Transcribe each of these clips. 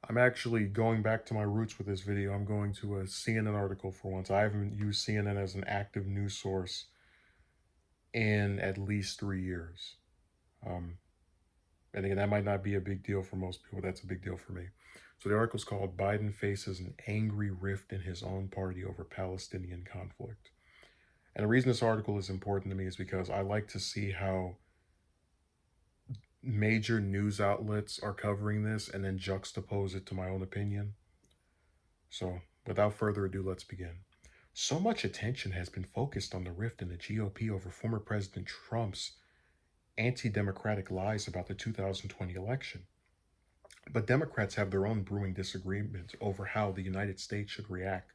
I'm actually going back to my roots with this video. I'm going to a CNN article for once. I haven't used CNN as an active news source in at least 3 years. Um, and again, that might not be a big deal for most people. That's a big deal for me. So the article's called Biden Faces an Angry Rift in His Own Party Over Palestinian Conflict. And the reason this article is important to me is because I like to see how major news outlets are covering this and then juxtapose it to my own opinion. So, without further ado, let's begin. So much attention has been focused on the rift in the GOP over former President Trump's anti democratic lies about the 2020 election. But Democrats have their own brewing disagreement over how the United States should react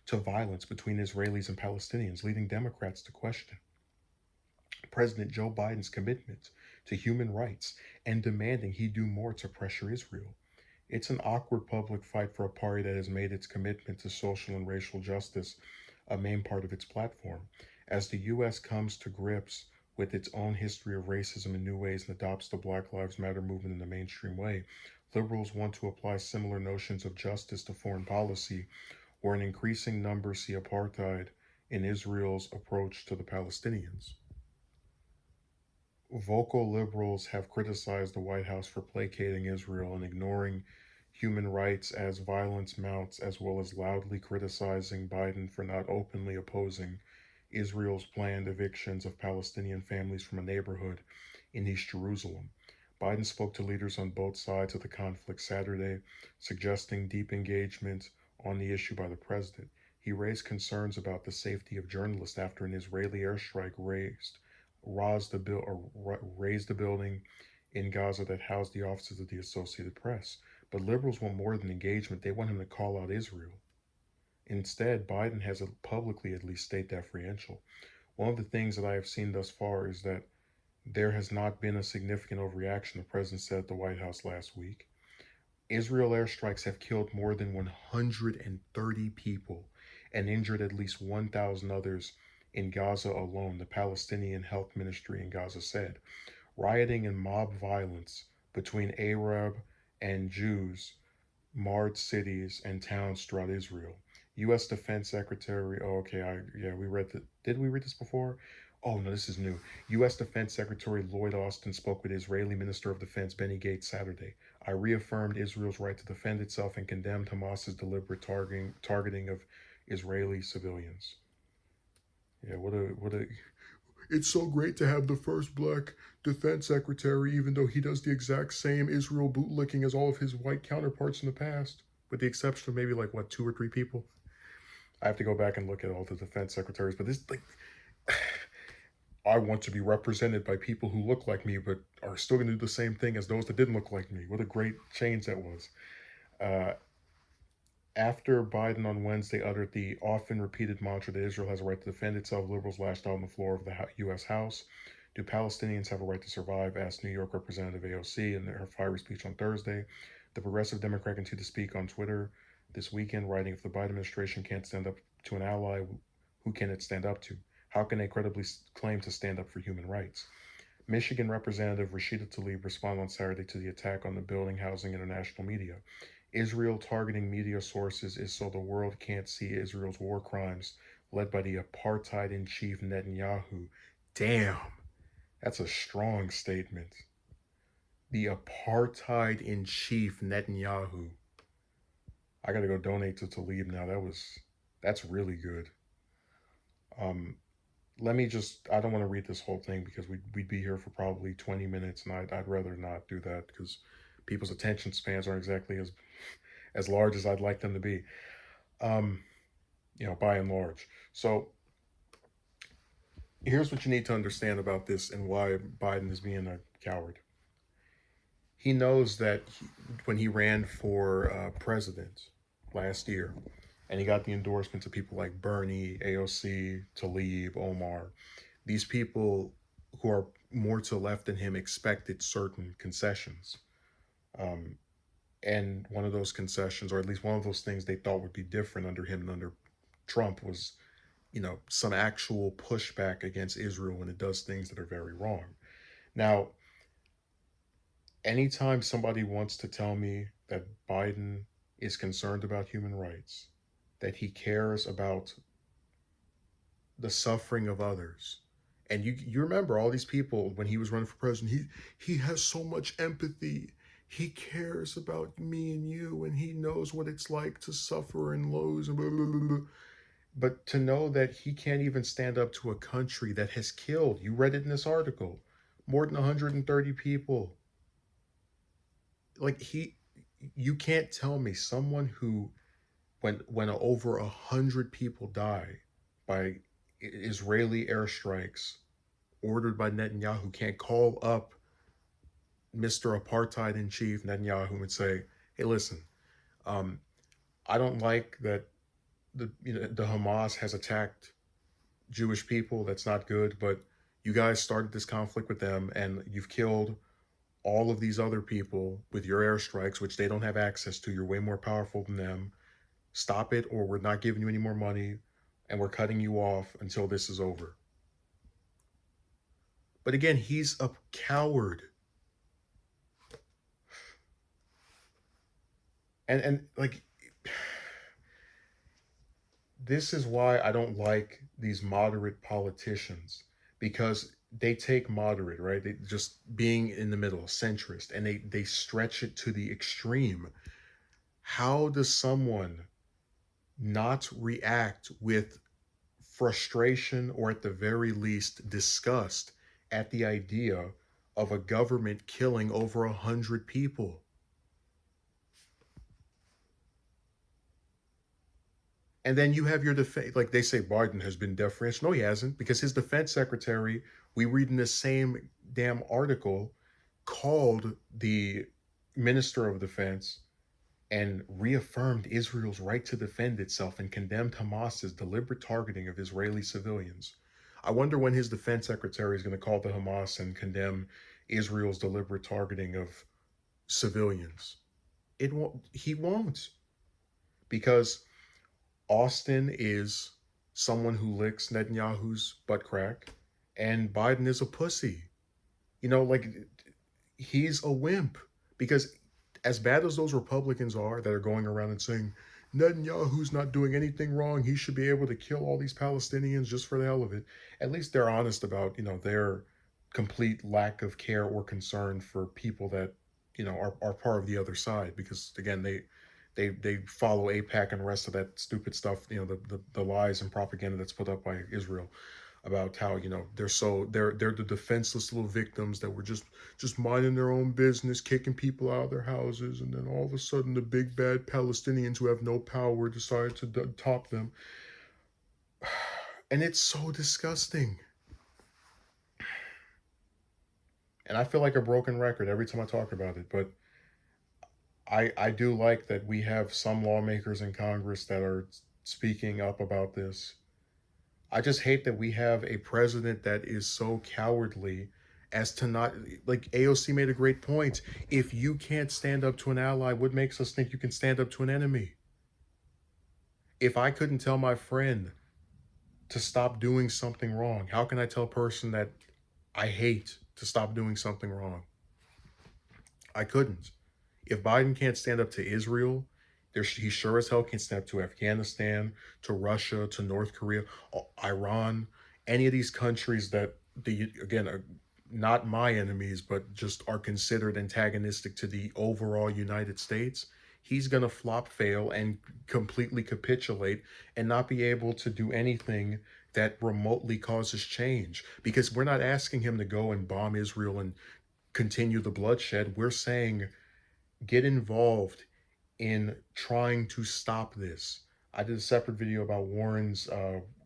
to violence between Israelis and Palestinians, leading Democrats to question President Joe Biden's commitment to human rights and demanding he do more to pressure Israel. It's an awkward public fight for a party that has made its commitment to social and racial justice a main part of its platform. As the U.S. comes to grips with its own history of racism in new ways and adopts the Black Lives Matter movement in the mainstream way, liberals want to apply similar notions of justice to foreign policy, where an increasing number see apartheid in Israel's approach to the Palestinians. Vocal liberals have criticized the White House for placating Israel and ignoring human rights as violence mounts, as well as loudly criticizing Biden for not openly opposing Israel's planned evictions of Palestinian families from a neighborhood in East Jerusalem. Biden spoke to leaders on both sides of the conflict Saturday, suggesting deep engagement on the issue by the president. He raised concerns about the safety of journalists after an Israeli airstrike raised the building in Gaza that housed the offices of the Associated Press. But liberals want more than engagement. They want him to call out Israel. Instead, Biden has publicly at least stayed deferential. One of the things that I have seen thus far is that there has not been a significant overreaction, the president said at the White House last week. Israel airstrikes have killed more than 130 people and injured at least 1,000 others in Gaza alone, the Palestinian Health Ministry in Gaza said. Rioting and mob violence between Arab and Jews marred cities and towns throughout Israel. U.S. Defense Secretary, oh, okay, yeah, we read that. Did we read this before? Oh, no, this is new. U.S. Defense Secretary Lloyd Austin spoke with Israeli Minister of Defense Benny Gates Saturday. I reaffirmed Israel's right to defend itself and condemned Hamas's deliberate targeting of Israeli civilians. Yeah, what a it's so great to have the first black defense secretary, even though he does the exact same Israel bootlicking as all of his white counterparts in the past, with the exception of maybe like what, two or three people. I have to go back and look at all the defense secretaries, but this like I want to be represented by people who look like me but are still going to do the same thing as those that didn't look like me. What a great change that was. Uh, After Biden on Wednesday uttered the often repeated mantra that Israel has a right to defend itself, liberals lashed out on the floor of the U.S. House. Do Palestinians have a right to survive? Asked New York Representative AOC in her fiery speech on Thursday. The progressive Democrat continued to speak on Twitter this weekend, writing, if the Biden administration can't stand up to an ally, who can it stand up to? How can they credibly claim to stand up for human rights? Michigan Representative Rashida Tlaib responded on Saturday to the attack on the building housing international media. Israel targeting media sources is so the world can't see Israel's war crimes led by the apartheid in chief Netanyahu. Damn, that's a strong statement. The apartheid in chief Netanyahu. I gotta go donate to Tlaib now. That's really good. Um, Let me just, I don't want to read this whole thing because we'd be here for probably 20 minutes, and I'd rather not do that because people's attention spans aren't exactly as large as I'd like them to be, um, by and large. So here's what you need to understand about this and why Biden is being a coward. He knows that when he ran for president last year, and he got the endorsements of people like Bernie, AOC, Tlaib, Omar, these people who are more to the left than him expected certain concessions. Um, and one of those concessions, or at least one of those things they thought would be different under him and under Trump, was, some actual pushback against Israel when it does things that are very wrong. Now, Anytime somebody wants to tell me that Biden is concerned about human rights, that he cares about the suffering of others. And you remember all these people when he was running for president, he has so much empathy. He cares about me and you, and he knows what it's like to suffer and lows and blah, blah, blah, blah. But to know that he can't even stand up to a country that has killed, you read it in this article, more than 130 people. Like you can't tell me someone who, when over 100 people die by Israeli airstrikes ordered by Netanyahu, can't call up Mr. Apartheid in Chief Netanyahu and say, "Hey, listen, um, I don't like that the Hamas has attacked Jewish people. That's not good. But you guys started this conflict with them, and you've killed all of these other people with your airstrikes, which they don't have access to. You're way more powerful than them. Stop it, or we're not giving you any more money, and we're cutting you off until this is over." But again, he's a coward. And like, this is why I don't like these moderate politicians, because they take moderate, right? They just being in the middle, centrist, and they stretch it to the extreme. How does someone not react with frustration, or at the very least disgust, at the idea of a government killing over 100 people? And then you have your defense, like they say Biden has been deferential. No, he hasn't, because his defense secretary, we read in the same damn article, called the minister of defense and reaffirmed Israel's right to defend itself and condemned Hamas's deliberate targeting of Israeli civilians. I wonder when his defense secretary is going to call the Hamas and condemn Israel's deliberate targeting of civilians. It won't. He won't, because Austin is someone who licks Netanyahu's butt crack, and Biden is a pussy. Like, he's a wimp. Because as bad as those Republicans are that are going around and saying Netanyahu's not doing anything wrong, he should be able to kill all these Palestinians just for the hell of it, at least they're honest about, their complete lack of care or concern for people that, are part of the other side. Because again, they follow APAC and the rest of that stupid stuff, the lies and propaganda that's put up by Israel about how, they're the defenseless little victims that were just minding their own business, kicking people out of their houses, and then all of a sudden the big bad Palestinians who have no power decide to top them. And it's so disgusting. And I feel like a broken record every time I talk about it, but I do like that we have some lawmakers in Congress that are speaking up about this. I just hate that we have a president that is so cowardly as to not, like AOC made a great point. If you can't stand up to an ally, what makes us think you can stand up to an enemy? If I couldn't tell my friend to stop doing something wrong, how can I tell a person that I hate to stop doing something wrong? I couldn't. If Biden can't stand up to Israel, he sure as hell can stand up to Afghanistan, to Russia, to North Korea, Iran, any of these countries that, again, are not my enemies, but just are considered antagonistic to the overall United States. He's going to flop, fail, and completely capitulate and not be able to do anything that remotely causes change. Because we're not asking him to go and bomb Israel and continue the bloodshed. We're saying, get involved in trying to stop this. I did a separate video about Warren's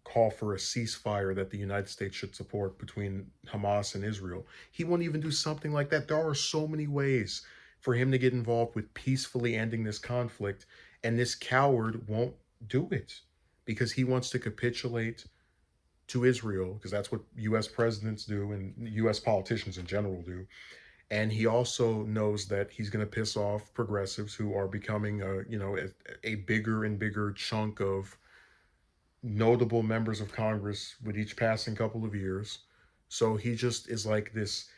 call for a ceasefire that the United States should support between Hamas and Israel. He won't even do something like that. There are so many ways for him to get involved with peacefully ending this conflict, and this coward won't do it because he wants to capitulate to Israel, because that's what U.S. presidents do and U.S. politicians in general do. And he also knows that he's going to piss off progressives who are becoming a bigger and bigger chunk of notable members of Congress with each passing couple of years. So he just is like this.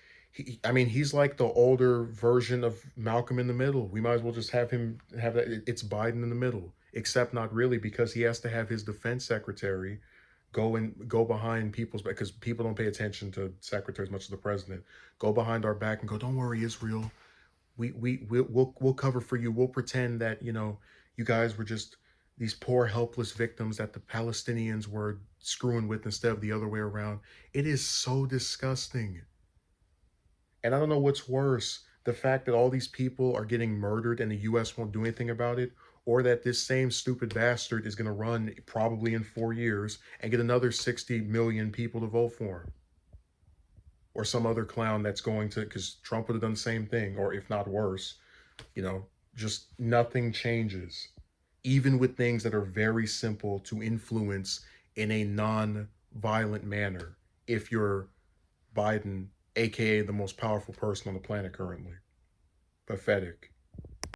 I mean, he's like the older version of Malcolm in the Middle. We might as well just have him have that. It's Biden in the middle, except not really, because he has to have his defense secretary go behind people's back, because people don't pay attention to secretaries as much as the president. Go behind our back and go, "Don't worry, Israel. We'll cover for you. We'll pretend that you guys were just these poor helpless victims that the Palestinians were screwing with instead of the other way around." It is so disgusting. And I don't know what's worse, the fact that all these people are getting murdered and the US won't do anything about it, or that this same stupid bastard is going to run probably in 4 years and get another 60 million people to vote for him. Or some other clown that's going to, because Trump would have done the same thing, or if not worse, you know, just nothing changes. Even with things that are very simple to influence in a non violent manner, if you're Biden, aka the most powerful person on the planet currently. Pathetic.